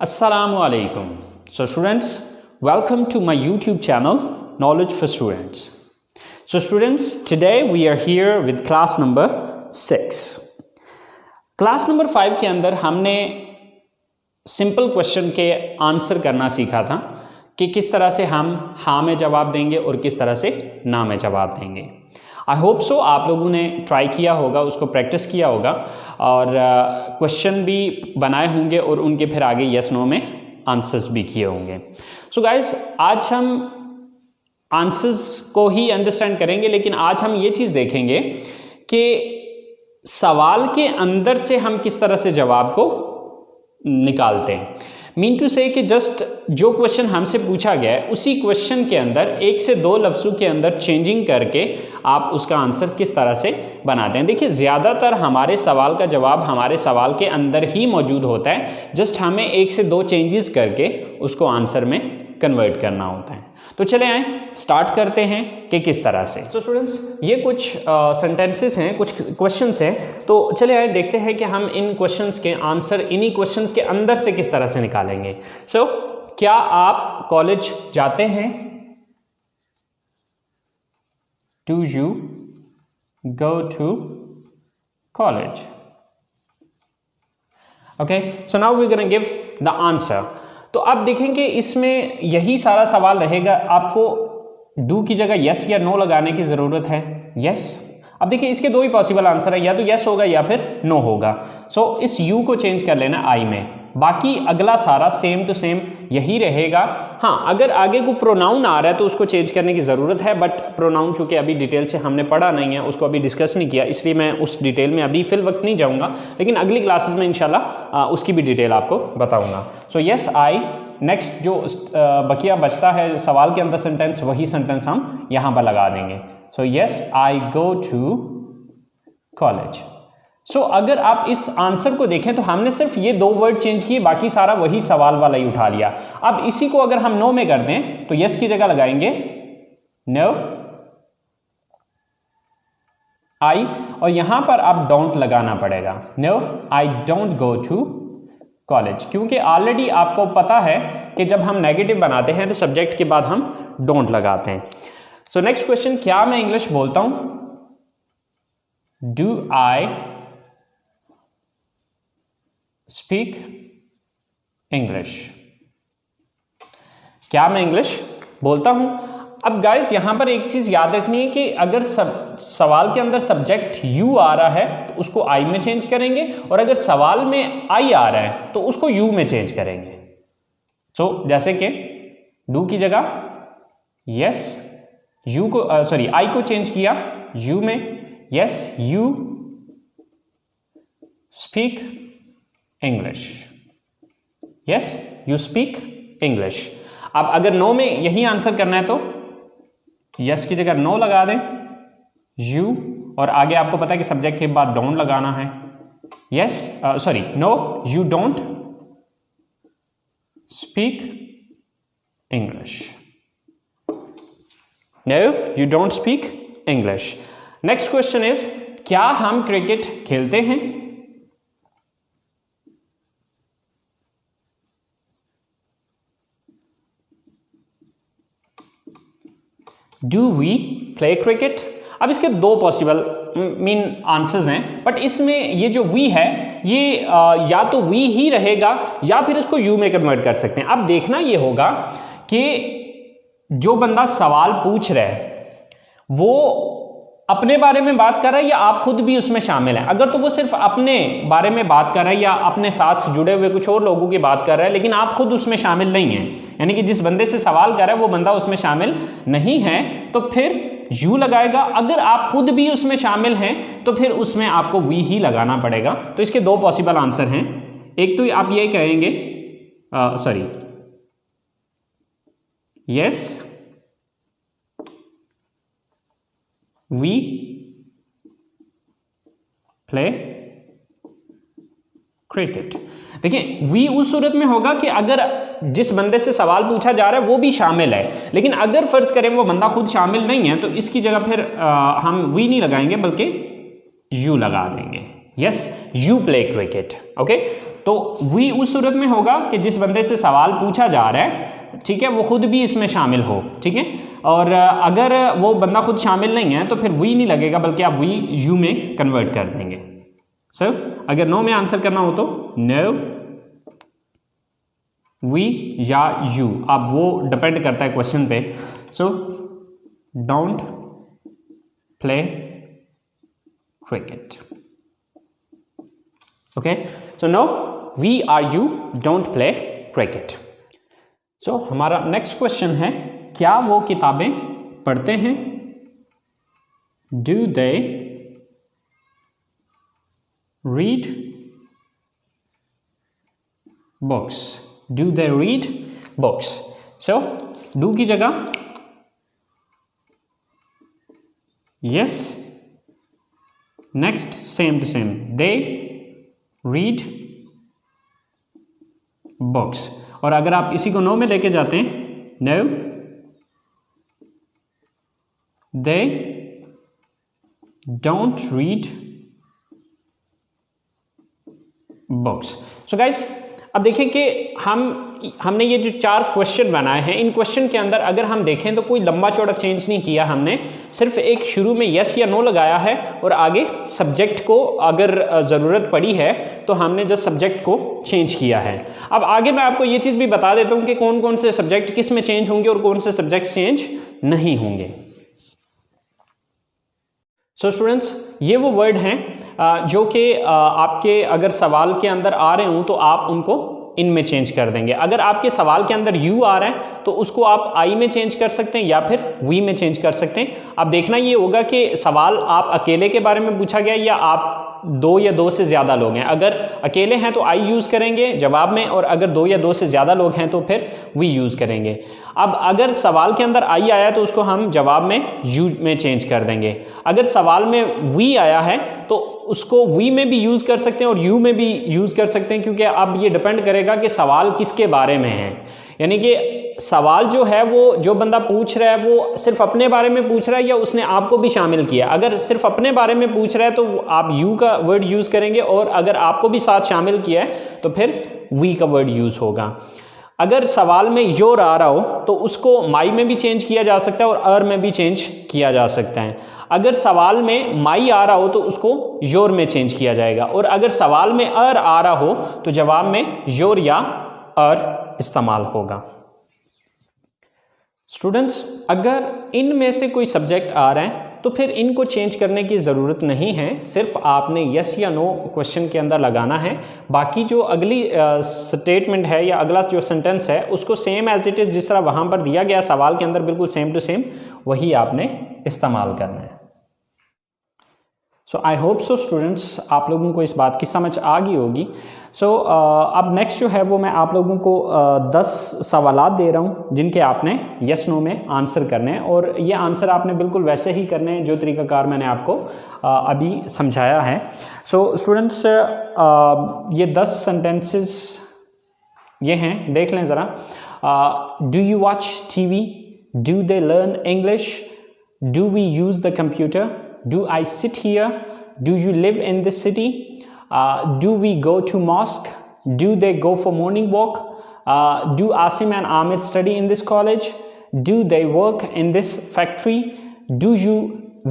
Assalamualaikum. So students, welcome to my YouTube channel Knowledge for Students. So students, today we are here with class number 6. Class number 5 के अंदर हमने simple question के answer करना सीखा था कि किस तरह से हम हाँ में जवाब देंगे और किस तरह से ना में जवाब देंगे। आई होप सो आप लोगों ने ट्राई किया होगा, उसको प्रैक्टिस किया होगा और क्वेश्चन भी बनाए होंगे और उनके फिर आगे यस नो में आंसर्स भी किए होंगे। सो गाइस, आज हम आंसर्स को ही अंडरस्टैंड करेंगे, लेकिन आज हम ये चीज़ देखेंगे कि सवाल के अंदर से हम किस तरह से जवाब को निकालते हैं। मीन टू से कि जस्ट जो क्वेश्चन हमसे पूछा गया है उसी क्वेश्चन के अंदर एक से दो लफ्ज़ों के अंदर चेंजिंग करके आप उसका आंसर किस तरह से बनाते हैं। देखिए, ज़्यादातर हमारे सवाल का जवाब हमारे सवाल के अंदर ही मौजूद होता है, जस्ट हमें एक से दो चेंजेस करके उसको आंसर में कन्वर्ट करना होता है। तो चले आए स्टार्ट करते हैं कि किस तरह से। सो स्टूडेंट्स, ये कुछ सेंटेंसेस हैं, कुछ क्वेश्चंस हैं, तो चले आए देखते हैं कि हम इन क्वेश्चंस के आंसर इन्हीं क्वेश्चंस के अंदर से किस तरह से निकालेंगे। सो क्या आप कॉलेज जाते हैं? Do you go to college? Okay, so now we gonna give the answer. तो आप देखेंगे इसमें यही सारा सवाल रहेगा, आपको डू की जगह यस या नो लगाने की ज़रूरत है। यस, अब देखिए इसके दो ही पॉसिबल आंसर है, या तो यस होगा या फिर नो होगा। सो इस यू को चेंज कर लेना आई में, बाकी अगला सारा सेम टू सेम यही रहेगा। हाँ, अगर आगे को प्रोनाउन आ रहा है तो उसको चेंज करने की ज़रूरत है, बट प्रोनाउन चूँकि अभी डिटेल से हमने पढ़ा नहीं है, उसको अभी डिस्कस नहीं किया, इसलिए मैं उस डिटेल में अभी फिल वक्त नहीं जाऊँगा, लेकिन अगली क्लासेस में इंशाल्लाह उसकी भी डिटेल आपको बताऊँगा। सो यस आई, नेक्स्ट जो बकिया बचता है सवाल के अंदर सेंटेंस, वही सेंटेंस हम यहाँ पर लगा देंगे। So yes I go to college. So अगर आप इस आंसर को देखें तो हमने सिर्फ ये दो वर्ड चेंज किए, बाकी सारा वही सवाल वाला ही उठा लिया। अब इसी को अगर हम नो में कर दें तो यस की जगह लगाएंगे नो आई, और यहां पर आप डोंट लगाना पड़ेगा। No I don't go to college, क्योंकि ऑलरेडी आपको पता है कि जब हम नेगेटिव बनाते हैं तो सब्जेक्ट के बाद हम डोंट लगाते हैं। सो नेक्स्ट क्वेश्चन, क्या मैं इंग्लिश बोलता हूं? Do I speak English? क्या मैं इंग्लिश बोलता हूं? अब गाइस यहां पर एक चीज याद रखनी है कि अगर सवाल के अंदर सब्जेक्ट यू आ रहा है तो उसको आई में चेंज करेंगे, और अगर सवाल में आई आ रहा है तो उसको यू में चेंज करेंगे। सो जैसे कि डू की जगह यस, यू को सॉरी आई को चेंज किया यू में। Yes you speak English. Yes you speak English. अब अगर नो में यही आंसर करना है तो यस की जगह नो लगा दें यू, और आगे आपको पता है कि सब्जेक्ट के बाद डोंट लगाना है। Yes sorry no you don't speak English. No you don't speak English. Next question is, क्या हम क्रिकेट खेलते हैं? Do we play cricket? अब इसके दो पॉसिबल मीन आंसर्स हैं, बट इसमें ये जो वी है ये या तो वी ही रहेगा या फिर इसको यू में कन्वर्ट कर सकते हैं। अब देखना ये होगा कि जो बंदा सवाल पूछ रहा है वो अपने बारे में बात कर रहा है या आप खुद भी उसमें शामिल हैं। अगर तो वो सिर्फ अपने बारे में बात कर रहा है या अपने साथ जुड़े हुए कुछ और लोगों की बात कर रहा है, लेकिन आप खुद उसमें शामिल नहीं हैं, यानी कि जिस बंदे से सवाल कर रहा है वो बंदा उसमें शामिल नहीं है, तो फिर यू लगाएगा। अगर आप खुद भी उसमें शामिल हैं तो फिर उसमें आपको वी ही लगाना पड़ेगा। तो इसके दो पॉसिबल आंसर हैं, एक तो आप ये कहेंगे sorry yes we play cricket. देखिए वी उस सूरत में होगा कि अगर जिस बंदे से सवाल पूछा जा रहा है वो भी शामिल है, लेकिन अगर फर्ज करें वो बंदा खुद शामिल नहीं है तो इसकी जगह फिर हम वी नहीं लगाएंगे बल्कि यू लगा देंगे। Yes you play cricket. Okay, तो वी उस सूरत में होगा कि जिस बंदे से सवाल पूछा जा रहा है, ठीक है, वो खुद भी इसमें शामिल हो, ठीक है। और अगर वो बंदा खुद शामिल नहीं है तो फिर वी नहीं लगेगा, बल्कि आप वी यू में कन्वर्ट कर देंगे। सो अगर नो में आंसर करना हो तो नो, वी या यू, अब वो डिपेंड करता है क्वेश्चन पे। So don't play cricket, okay. So no, we are you don't play cricket. So हमारा नेक्स्ट क्वेश्चन है, क्या वो किताबें पढ़ते हैं? Do they read books? Do they read books? So do की जगह yes, next same to same, they read books. और अगर आप इसी को नो में लेके जाते हैं, no they don't read books. So guys, अब देखें कि हमने ये जो 4 क्वेश्चन बनाए हैं, इन क्वेश्चन के अंदर अगर हम देखें तो कोई लंबा चौड़ा चेंज नहीं किया हमने, सिर्फ एक शुरू में यस या नो लगाया है और आगे सब्जेक्ट को अगर ज़रूरत पड़ी है तो हमने जस्ट सब्जेक्ट को चेंज किया है। अब आगे मैं आपको ये चीज़ भी बता देता हूँ कि कौन कौन से सब्जेक्ट किस में चेंज होंगे और कौन से सब्जेक्ट चेंज नहीं होंगे। सो स्टूडेंट्स, ये वो वर्ड हैं जो कि आपके अगर सवाल के अंदर आ रहे हों तो आप उनको इनमें चेंज कर देंगे। अगर आपके सवाल के अंदर यू आ रहा है तो उसको आप आई में चेंज कर सकते हैं या फिर वी में चेंज कर सकते हैं। अब देखना ये होगा कि सवाल आप अकेले के बारे में पूछा गया या आप 2 या 2 से ज़्यादा लोग हैं। अगर अकेले हैं तो आई यूज़ करेंगे जवाब में, और अगर 2 या 2 से ज़्यादा लोग हैं तो फिर वी यूज़ करेंगे। अब अगर सवाल के अंदर आई आया तो उसको हम जवाब में यू में चेंज कर देंगे। अगर सवाल में वी आया है तो उसको वी में भी यूज़ कर सकते हैं और यू में भी यूज़ कर सकते हैं, क्योंकि अब ये डिपेंड करेगा कि सवाल किसके बारे में है। यानी कि सवाल जो है वो जो बंदा पूछ रहा है वो सिर्फ अपने बारे में पूछ रहा है या उसने आपको भी शामिल किया। अगर सिर्फ अपने बारे में पूछ रहा है तो आप यू का वर्ड यूज़ करेंगे, और अगर आपको भी साथ शामिल किया है तो फिर वी का वर्ड यूज़ होगा। अगर सवाल में योर आ रहा हो तो उसको माई में भी चेंज किया जा सकता है और अर में भी चेंज किया जा सकता है। अगर सवाल में माई आ रहा हो तो उसको योर में चेंज किया जाएगा, और अगर सवाल में अर आ रहा हो तो जवाब में योर या अर इस्तेमाल होगा। स्टूडेंट्स, अगर इनमें से कोई सब्जेक्ट आ रहा है तो फिर इनको चेंज करने की ज़रूरत नहीं है, सिर्फ आपने यस या नो क्वेश्चन के अंदर लगाना है। बाकी जो अगली स्टेटमेंट है या अगला जो सेंटेंस है उसको सेम एज इट इज़ जिस तरह वहाँ पर दिया गया सवाल के अंदर बिल्कुल सेम टू सेम वही आपने इस्तेमाल करना है। सो आई होप सो स्टूडेंट्स, आप लोगों को इस बात की समझ आ गई होगी। सो अब नेक्स्ट जो है वो मैं आप लोगों को 10 सवालात दे रहा हूँ जिनके आपने यस नो में आंसर करने हैं, और ये आंसर आपने बिल्कुल वैसे ही करने हैं जो तरीक़ाकार मैंने आपको अभी समझाया है। सो स्टूडेंट्स, ये 10 सेंटेंसेस ये हैं, देख लें ज़रा। Do you watch TV? Do they learn English? Do we use the computer? Do I sit here? Do you live in this city? Do we go to mosque? Do they go for morning walk? Do Asim and Amir study in this college? Do they work in this factory? Do you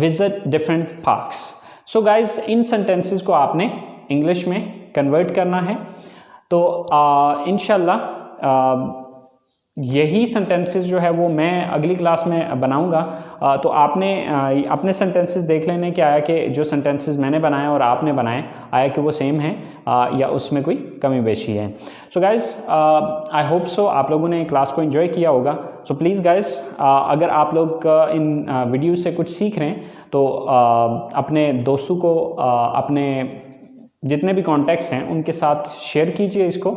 visit different parks? So guys, in sentences को आपने English में convert करना है। तो इंशाल्लाह यही sentences जो है वो मैं अगली क्लास में बनाऊंगा। तो आपने अपने सेंटेंसेस देख लेने कि आया कि जो सेंटेंसेस मैंने बनाए और आपने बनाए आया कि वो सेम है या उसमें कोई कमी बेशी है। So guys, I hope so आप लोगों ने क्लास को एंजॉय किया होगा। सो प्लीज़ गाइज़, अगर आप लोग इन वीडियो से कुछ सीख रहे हैं तो अपने दोस्तों को अपने जितने भी कॉन्टैक्ट्स हैं उनके साथ शेयर कीजिए इसको,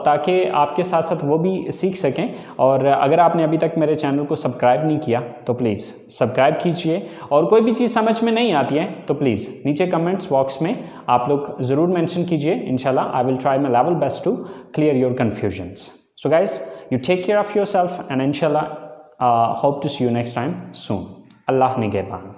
ताकि आपके साथ साथ वो भी सीख सकें। और अगर आपने अभी तक मेरे चैनल को सब्सक्राइब नहीं किया तो प्लीज़ सब्सक्राइब कीजिए, और कोई भी चीज़ समझ में नहीं आती है तो प्लीज़ नीचे कमेंट्स बॉक्स में आप लोग ज़रूर मेंशन कीजिए। इंशाल्लाह I will try my level best to clear your confusions. So guys, you take care of your self and इंशाल्लाह hope to see you next time soon. अल्लाह निगहबान।